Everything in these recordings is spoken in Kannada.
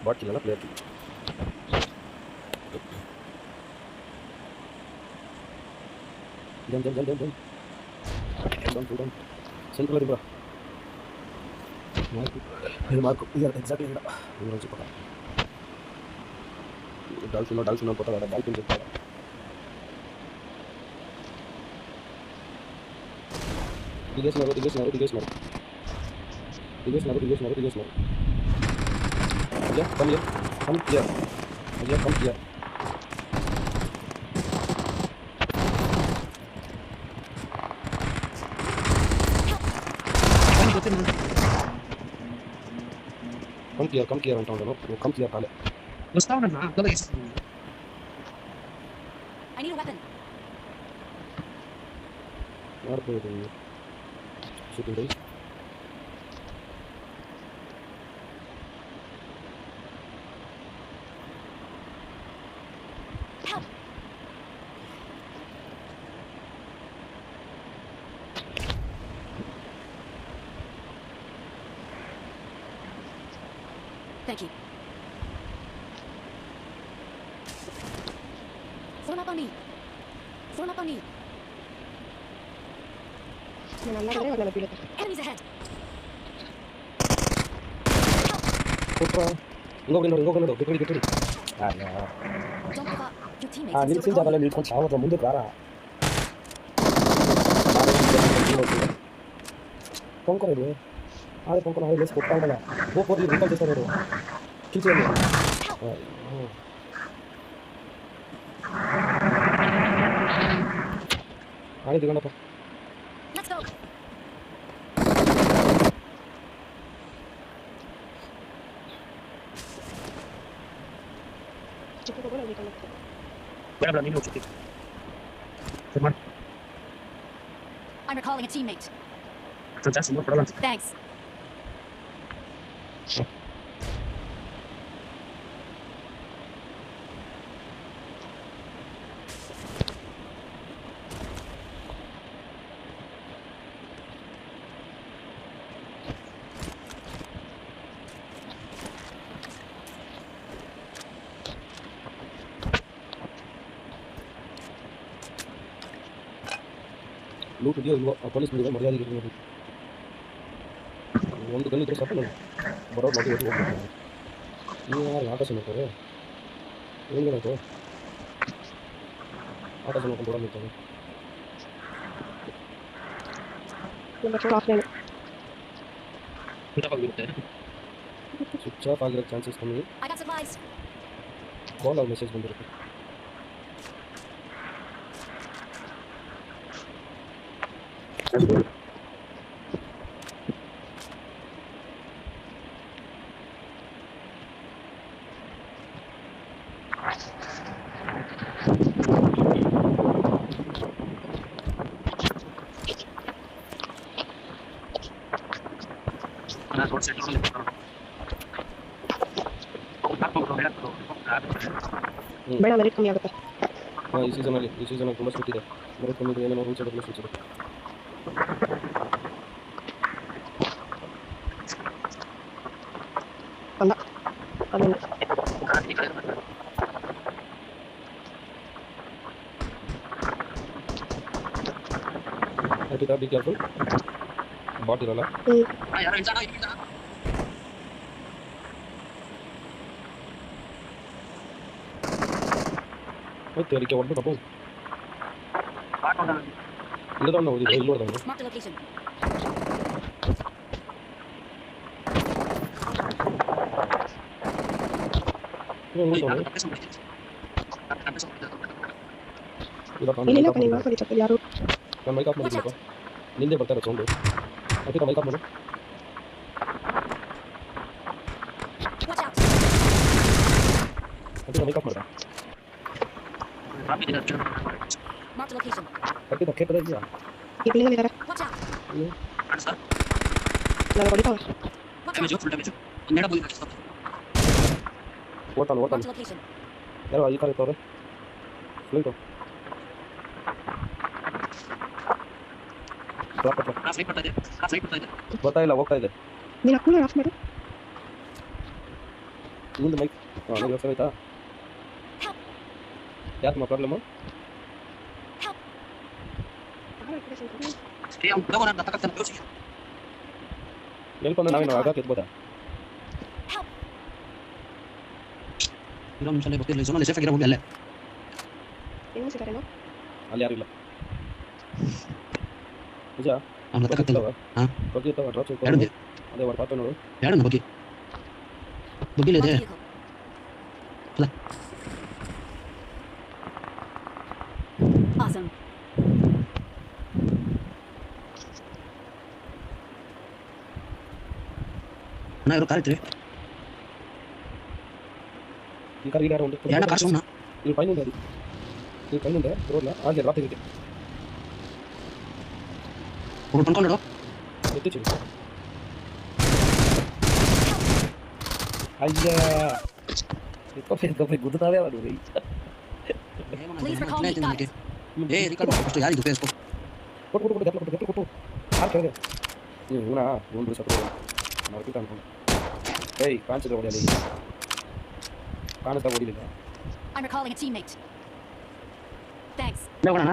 ಬಾಟ್ ಕಿಲ್ಲ ಪ್ಲೇಯರ್ ಕಿಲ್ಲ. Jump jump jump jump jump central ಬಾ ಮಾರ್ಕು ಈಗ ಎಕ್ಸಾಕ್ಟ್ಲಿ ಇಲ್ಲ ಇವನು ಪಕ್ಕ ಡಾಲ್ಫಿನ್ ಪಕ್ಕ ಡಾಲ್ಫಿನ್ ಜೊತೆ ಟಿಗೇಸ್ ಮಾರು ಅಜಯ ಕಮ್ ಹಿಯರ್ ಅಜಯ ಕಮ್ ಹಿಯರ್ come here ಅಂತ ಅವನು come here ಕಾಲೆ ಗೊತ್ತಾವಣ್ಣ ಅದೆಲ್ಲ ಎಷ್ಟು I need a weapon. ಮಾಡ್ಬೋದು ಶೂಟಿಂಗ್ ರೈಸ್ Help. Thank you. Form up on me. Enemies ahead. ಕೊಟ್ರ ಇಂಗೋಗಿ get ready Don't give up. Your teammates are ನಿಲ್ಸಿದ still ಜಾಗದಲ್ಲಿ recalling. ನಿಲ್ಕೊಂಡು ಸಾವತ್ರ ಮುಂದೆ ಕಾರ ಕೊಂಕಣಿದೆ ಆದರೆ ಕೊಂಕಣ ಹಾಗೆ ಲೇಸ್ ಕೊಟ್ಟಾಗಲ್ಲ ಹೋಗಿ ರಿಕಾಲ್ చేస్తారు ಅವರು ಕಿಲ್ಚಲ್ಲಿ ಆಡಿ ದಿಗಣಪ್ಪ Let's go. ಬೇಡ ನೀನು ಹೋಗ್ತಿ ಸರಿ ಮಾಡಿ I'm recalling a teammate. ಜಾಸ್ತಿ ನೋಡ್ ಕೊಡಲ್ಲ Thanks. ಲೂಟ್ ಇದೆಯೋ ಇಲ್ವೋ ಪೊಲೀಸ್ ಬಂದಿದೆ ಮರ್ಯಾದೆ ಒಂದು ಗನ್ ಇದ್ರೆ ಸಾಕು ನಾನು ಬರೋದು ಮಾಡಿ ಹೋಗ್ಬೇಕು ನೀವು ಯಾರು ಆಕಾಶ ಮಾಡ್ತಾರೆ ಏನಾಯ್ತು ಆಕಾಶ ಮಾಡ್ಕೊಂಡು ಬರೋದು ನಿಂತಾನೆ ಸ್ವಿಚ್ ಆಫ್ ಆಗಿರೋ ಚಾನ್ಸಸ್ ಕಮ್ಮಿ I got supplies. ಕಾಲ್ ಆಗಿ ಮೆಸೇಜ್ ಬಂದಿರುತ್ತೆ ನಾನು ರೋಡ್ ಸೈಡ್ ಅಲ್ಲಿ ಬೇಡ ಮೆರಿಟ್ ಕಮ್ಮಿ ಆಗುತ್ತೆ ಹಾಂ ಈ ಸೀಸನಲ್ಲಿ ತುಂಬ ಸ್ವಿಚ್ ಇದೆ ಬರೋ ಕಮ್ಮಿ ಏನೇನೋ ರೂಲ್ಸ್ ಇರೋದು ಸ್ವಿಚ್ ಇದೆ ಅಲ್ಲ ಅದೊಂದು ಅರ್ಪಿತಾ ಬಿ ಕೇರ್ಫುಲ್ ಬಾಟ್ ಇರಲ್ಲ ಯಾರು ಇಲ್ದಾಣ ಇಲ್ಲ ಮತ್ತೆ ಅದಕ್ಕೆ ಹೊಡ್ಬೇಕಪ್ಪ ಪಾಟೋಣ ಇಲ್ಲದವನ್ನ ಓದಿದ್ರೆ ಇಲ್ಲಿ ನೋಡ್ದವನು Mark the location. ಇಲ್ಲಿಲ್ಲಪ್ಪ ನೀವು ಹಾಕೊಳ್ಳಿ ಚಪ್ಪಲಿ ಯಾರು ನಾನು ಮೈಕ್ ಆಫ್ ಮಾಡಿದ್ನಪ್ಪ ನಿಂದೆ ಬರ್ತಾರೆ ಸೌಂಡು ಅರ್ಪಿತಾ ಮೈಕ್ ಆಫ್ ಮಾಡು Watch out. Arpita mic off ಮಾಡ್ದ Mark the location. ಅರ್ಪಿತಾ ಕೇಳ್ತದೆ ಇದೆಯಾ ಈ ಬಿಲ್ಡಿಂಗ್ ಇದ್ದಾರೆ Watch out. ನಾನು ಹೊಡಿತಾವ Watch damage out. Full damage ಇನ್ನೇಡ ಬೋದಿ ಓಡ್ತಾನೆ Mark ಓಡ್ತಾನೆ the location. ಯಾರೋ ಈ ಕಾರ್ ಇತ್ತವ್ರೆ ಫ್ಲೈಟು ನಾ ಫ್ಲೈಟ್ ಬರ್ತಾ ಇದೆ ಬರ್ತಾ ಇಲ್ಲ ಹೋಗ್ತಾ ಇದೆ ನೀನು ಕೂಲರ್ ಆಫ್ ಮಾಡು ಮುಂದೆ ಮೈಕ್ ಹಾಂ ವ್ಯವಸ್ಥೆ ಆಯ್ತಾ ಯಾಕಮ್ಮ ಪ್ರಾಬ್ಲಮ್ಮು ಏ ಅವ್ನು ಬಿಡೋಣ ಅಂತ ತಕ್ಕಂತ ಯೋಚಿಸಿ ಹೇಳ್ಕೊಂಡು ನಾವೇನು ಆಗ ಎತ್ಬೋದಾ ಇನ್ನೊಂದು ನಿಮಿಷ ಗೊತ್ತಿರಲಿಲ್ಲ ಸೋನಲ್ಲಿ ಸೇಫ್ ಆಗಿರೋ ಹೋಗಿ ಅಲ್ಲೇ ಹೆಂಗ್ ಸಿಗಾರೇನೋ ಅಲ್ಲಿ ಯಾರು ಇಲ್ಲ ನಿಜ ಅವ್ನ ತಕ್ಕಂತಿಲ್ಲ ಹಾಂ ಬಗ್ಗೆ ಡ್ರಾಪ್ ಎರಡು ಅದೇ ಒಂದು ಪಾತ್ರ ನೋಡು ಎರಡು ಬಗ್ಗೆ ಬಗ್ಗಿಲಿದೆ Marked vehicle. Awesome. ಅಣ್ಣ ಇರೋ ಕಾರ್ ಇತ್ತು ಈ ಕಾರ್ ಯಾರು ಒಂದು ಎರಡ ಕಾರ್ ಸುಮ್ಮನ ಇಲ್ಲಿ ಪೈನ್ ఉంది అది ఈ పైన ఉంది రోడ్ల ఆగే డ్రాప్ చేయండి ಒಬ್ಬರು ಬಂದ್ಕೊಂಡಿಡು ఎత్తించు అయ్యా ఇంకొక గుద్దుతావే వాడు Please recall me, guys. ಏ ರಿಕಾರ್ಡ್ ಫಸ್ಟ್ ಯಾರಿದು ಫೇಸ್ಬುಕ್ కొట్టు కొట్టు కొట్టు గట్ల కొట్టు ఆర్ కేగే ఇవునా ఉండు సత్రు నాకు అనుకో ఏయ్ కాంచద ఓడియాలి కానత ఓడిಲಿಲ್ಲ I'm recalling a teammate. Thanks. ನೋಡೋಣ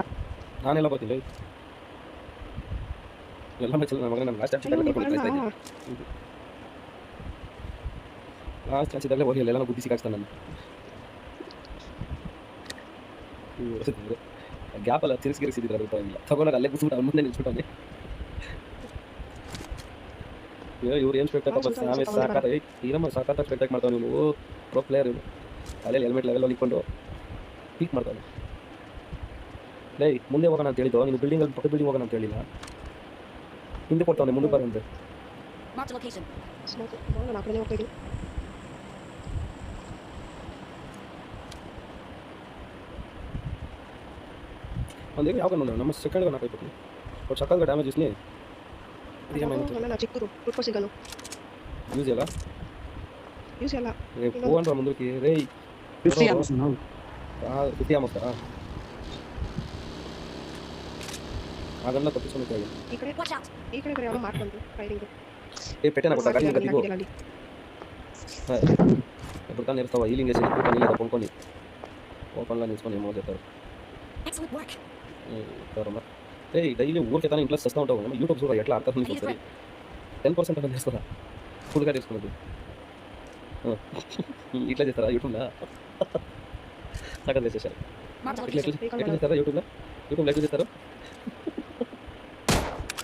ನಾನೆಲ್ಲ ಬರ್ತೀನಿ ಎಲ್ಲ ಮಚ್ಚಲ ನನ್ನ ಮಗನ ಲಾಸ್ಟ್ ಚಾನ್ಸ್ ಕರ್ಕೊಂಡು ಕಳಿಸ್ತಾ ಇದ್ದೆ ಲಾಸ್ಟ್ ಚಾನ್ಸ್ ಇದ್ದಾಗಲೇ ಹೋಗಿ ಎಲ್ಲ ಬುದ್ಧಿ ಸಿಕ್ಕಾಕ್ತಾನೆ ನಾನು ಗ್ಯಾಪ್ ಅಲ್ಲ ತಿರ್ಸಿಗಿರಿಸಿದ್ರೆ ಅದು ಇಲ್ಲ ತಗೊಂಡಾಗ ಅಲ್ಲೇ ಕೂತ್ಬಿಟ್ಟು ಅವ್ನ ಮುಂದೆ ನಿಲ್ಸ್ಬಿಟ್ಟವನೆ ಇವ್ರು ಏನು ಸ್ಪೆಕ್ಟ್ ಆಮೇಲೆ ಸಾಕಾತ ಈರಮ್ಮ ಸಾಕಾತ ಸ್ಪೆಕ್ಟ್ ಮಾಡ್ತಾವೆ ನೀವು ಪ್ರೋ ಪ್ಲೇಯರ್ ಇವನು ಅಲ್ಲೇ ಹೆಲ್ಮೆಟ್ ಲೆವೆಲ್ ನಿಂತ್ಕೊಂಡು ಪೀಕ್ ಮಾಡ್ತಾನೆ ಲೈ ಮುಂದೆ ಹೋಗೋಣ ಅಂತ ಹೇಳಿದ್ದು ನೀನು ಬಿಲ್ಡಿಂಗಲ್ಲಿ ಪಕ್ಕ ಬಿಲ್ಡಿಂಗ್ ಹೋಗೋಣ ಅಂತ ಹೇಳಿಲ್ಲ ಹಿಂದೆ ಕೊಡ್ತಾವನೆ ಮುಂದೆ ಬರಂತೆ Marked a location. ಸ್ಮೋಕ್ ನಾನು ಆ ಕಡೆ ಹೋಗ್ತಾ ಇದ್ದೀನಿ ಒಂದು ಯಾವ ನೋಡೋಣ ನಮ್ಮ ಸೆಕೆಂಡ್ಗೆ ನಾಲ್ಕೈದು ಬಟ್ ಸಕ್ಕಂಗ ಡ್ಯಾಮೇಜ್ ಇಸ್ನಿ ಅಲ್ಲ ಚಿಕ್ಕದು ಫುಟ್ಕೋ ಸಿಗಲು ಯೂಸ್ ಇಲ್ಲ ಯೂಸ್ ಎಲ್ಲ ಫೋನ್ ಮುಂದಕ್ಕೆ ರೇ 50 ಆಮ್ಸ್ ನಾವು 50 ಆಮಸ್ತಾ ಅದನ್ನ ತಪ್ಪಿಸ್ಕೊಂಡು ಹೇಳಿ ಈ ಕಡೆ Watch out. ಈ ಕಡೆ ಯಾರೋ ಮಾಡ್ಕೊಂಡು ಫೈರಿಂಗ್ ಏ ಪೆಟ್ಟೆನ ಕೊಟ್ಟ ಗಾಡಿ ಗದಿಗೋ ಬರ್ತಾನೆ ಇರ್ತಾವ ಹೀಲಿಂಗ್ ಎಸಿ ಕೂತ ನೀಲ ತಗೊಂಡ್ಕೊಂಡು ಓಪನ್ ಲೈನ್ ನಿಲ್ಸ್ಕೊಂಡು ಮೋದಿರ್ತಾರೆ Excellent work. ತರಮ ಏಯ್ ಡೈಲಿ ಊರ್ಗೆ ತಾನೇ ಇಂಟ್ರೆಸ್ಟ್ ಸಸ್ತಾ ఉంటావు ನಮ್ಮ ಯೂಟ್ಯೂಬ್ ಸೂರ ಎಟ್లా ಅರ್ಥ He is ಮಾಡ್ಕೊಳ್ತೀರಿ right. 10% ಅಂತ చేస్తారా ఫుల్ గా తీసుకున్నది ఇట్లా చేస్తారా యూట్యూబ్లో సగం చేసేసారు Marked a ఇట్లా location. ఎట్లా చేస్తారా యూట్యూబ్లో ఎట్లా చేస్తారు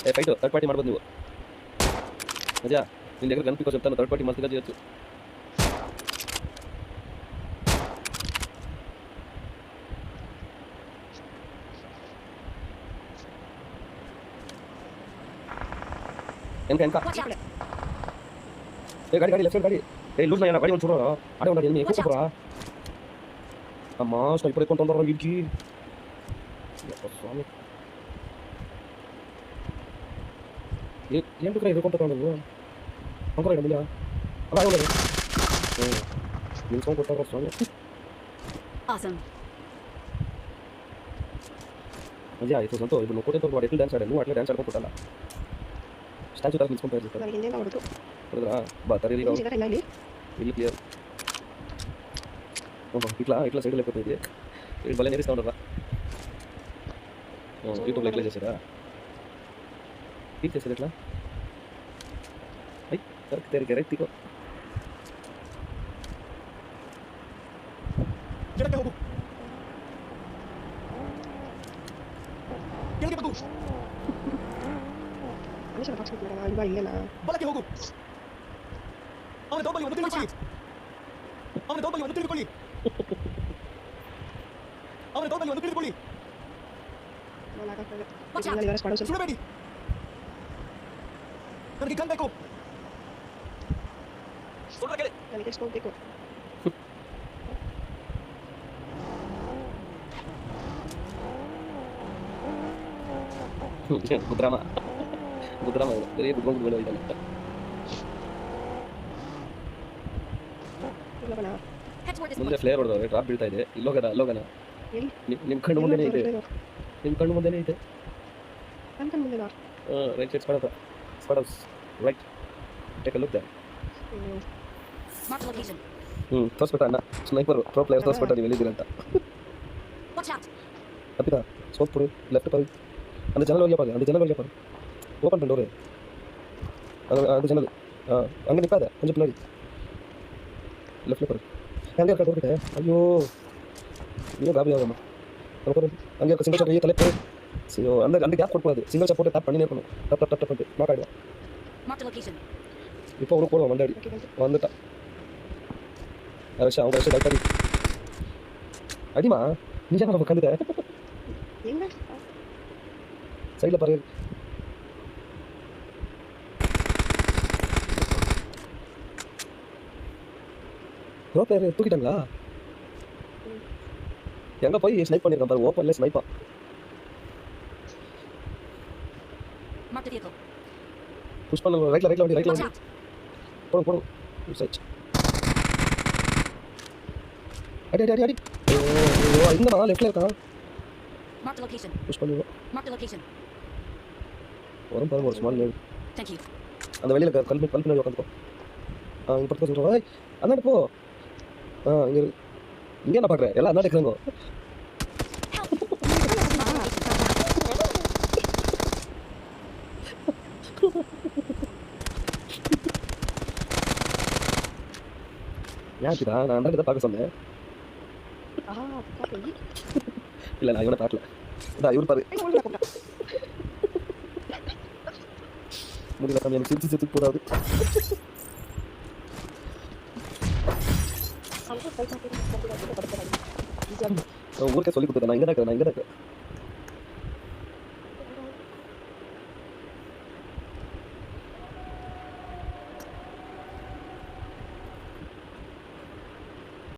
ఏ ఫైట్ థర్డ్ పార్టీ ಮಾಡ್ಬೋದು ನೀವು ಮಜಾ ನಿನ್ನ దగ్గర ಗನ್ ಪಿಕೋ చెప్తాను థర్డ్ పార్టీ మస్తుగా చేయొచ్చు వెనక Watch out. ఏ గాడి గాడి లెఫ్ట్ సైడ్ గాడి ఏ లూజ్ నా గాడి ಒಂದು చూడరా ಆಡೆ ಒಂದು ಎನಿಮಿ Watch out. ಕೂತ್ರಾ ಅಮ್ಮ ಸ್ನೈಪರ್ ಎತ್ಕೊಂಡು ತಂದರ ಇಡ್ಕಿ ಯಪ್ಪ ಸ್ವಾಮಿ ಏನು ಬೇಕಾದ್ರೆ ಎದ್ಕೊಂಡು ತಗೊಂಡು ಅಂಕರ ಮುಂದೆ ಅಲ್ಲ ಹೋಗೋದು ನಿಲ್ಸ್ಕೊಂಡು ಕೊಟ್ಟಾರ ಸ್ವಾಮಿ Awesome. ಮಜಾ ಆಯಿತು ಸಂತೋ ಇದು ಕೊಟ್ಟೆ ತಗೊಂಡು ಎಟ್ಲು ಡ್ಯಾನ್ಸ್ ಆಡೋದು ಅಟ್ಲೆ ಡ್ಯಾನ್ಸ್ ಆಡ್ಕೊಂಡು ಕೊಟ್ಟಲ್ಲ ಸ್ಟ್ಯಾಚು ತರ ನಿಲ್ಸ್ಕೊಂಡು ಇರ್ತಾರೆ ನನಗೆ ಹಿಂದೆ ಹೊಡೆದು ಹೌದಾ ಬಾ ತರೀರಿ ಸಿಗಾರೆ ಇಲ್ಲ ಇಲ್ಲಿ ಇಲ್ಲಿ ಕ್ಲಿಯರ್ ఇట్లా సైడ్ లేకపోతే భలే నేరిస్తూ ఉండరా యూట్యూబ్లో ఎట్లా చేసారా పీక్ చేశారు ఎట్లా అయ్యి కరెక్ట్ తెరికే రైట్ తీకో ಮನುಷ್ಯನ ಬಾಕ್ಸ್ ಬಿಟ್ಟು ಇವಾಗ ಇಲ್ಲೇನಾ ಬಲಕ್ಕೆ ಹೋಗು ಅವನ ದೌರ್ಬಲ್ಯವನ್ನು ತಿಳಿದುಕೊಳ್ಳಿ ಅವನ ದೌರ್ಬಲ್ಯವನ್ನು ತಿಳಿದುಕೊಳ್ಳಿ ಅವನ ದೌರ್ಬಲ್ಯವನ್ನು ತಿಳಿದುಕೊಳ್ಳಿ ನಾನು ಆಗಕ್ಕೆ Watch out. ಇವರ ಸ್ಕ್ವಾಡ್ ಸ್ವಲ್ಪ ಸುಡಬೇಡಿ ನನಗೆ ಗನ್ ಬೇಕು ಸುಡಲ ಕೆಳಗೆ ನನಗೆ ಸ್ಕೋಪ್ ಬೇಕು ಗುದ್ರಾಮ ಬರೀ ಗುದ್ಕೊಂಡು ಬಿಡೋ ಇದಲ್ಲ ಇಲ್ಲ ಬಣ್ಣ Head toward this ಮುಂದೆ point. ಫ್ಲೇರ್ ಹೊಡೆದವ್ರೆ ಡ್ರಾಪ್ ಬೀಳ್ತಾ ಇದೆ ಇಲ್ಲೋಗನ ಎಲ್ಲಿ ನಿಮ್ಮ ಕಣ್ಣು ಮುಂದೆನೇ ಇದೆ ನಿಮ್ಮ ಕಣ್ಣು ಮುಂದೆನೇ ಇದೆ ನನ್ನ ಕಣ್ಣು ಮುಂದೆ right side spotted right take a look there Marked a location. ತೋರಿಸ್ಬಿಟ್ಟ ಅಣ್ಣ ಸ್ನೈಪರ್ ಪ್ರೋ ಪ್ಲೇಯರ್ ತೋರಿಸ್ಬಿಟ್ಟ ನೀವು ಎಲ್ಲಿದ್ದೀರಿ ಅಂತ Watch out. தப்பிதா சோப் போடு லெஃப்ட் பாரு அந்த ஜன்னல் வழியா பாரு அந்த ஜன்னல் வழியா பாரு ஓப்பன் பண்ண டோரு அந்த ஜன்னல் அங்கே நிற்காத கொஞ்சம் பின்னாடி லெஃப்ட்டில் பாரு அங்கே இருக்கா டோர் கிட்ட ஐயோ இன்னும் காபி ஆகாமா அங்கே பாரு அங்கே இருக்க சிங்கிள் ஷாட் கையை தலைப்பு ஐயோ அந்த கேப் கொடுக்கூடாது சிங்கிள் ஷாட் போட்டு டேப் பண்ணினே இருக்கணும் டப் டப் டப் டப் பண்ணிட்டு நாக் ஆகிடும் Marked a location. இப்போ அவனுக்கு போடுவான் வண்டாடி ஓகே வந்து வந்துட்டான் ரஷா அவங்க ரஷா டைப்பாடி அடிமா நீ ஏன் உட்காந்துட்ட எங்க சைடில் பாரு ப்ரோ பிளேயர் தூக்கிட்டாங்களா எங்கே போய் ஸ்னைப் பண்ணியிருக்கான் பாரு ஓப்பன்ல ஸ்னைப்பா Marked a vehicle. புஷ் பண்ண ரைட்ல வண்டி Watch out. போடும் போடும் சைட் அடி அடி அடி அடி ஓ இந்த லெஃப்ட்ல இருக்கான் Marked a location. புஷ் பண்ணுவோம் Marked a location. வரும் பாருங்க ஒரு ஸ்மால் லேடி Thank you. அந்த வெளியில் கல்வி பின்னாடி உட்காந்துக்கோ இங்கே படுத்து சொல்கிறோம் அண்ணாடி போ இங்கே என்ன பார்க்குறேன் எல்லாம் அண்ணாடி இருக்கிறாங்க ஏன் இதா நான் அண்ணாடி தான் பார்க்க சொன்னேன் பாப்பி இல்லை நான் இவனை பார்க்கல இதான் இவர் பாரு உள்ள போடா முடியல சாமி எனக்கு சிரிச்சு போடாது அவங்க கை காட்டி படுத்துறாங்க ஊருக்கே சொல்லி கொடுத்துருக்கேன் நான் இங்கே தான் இருக்கேன்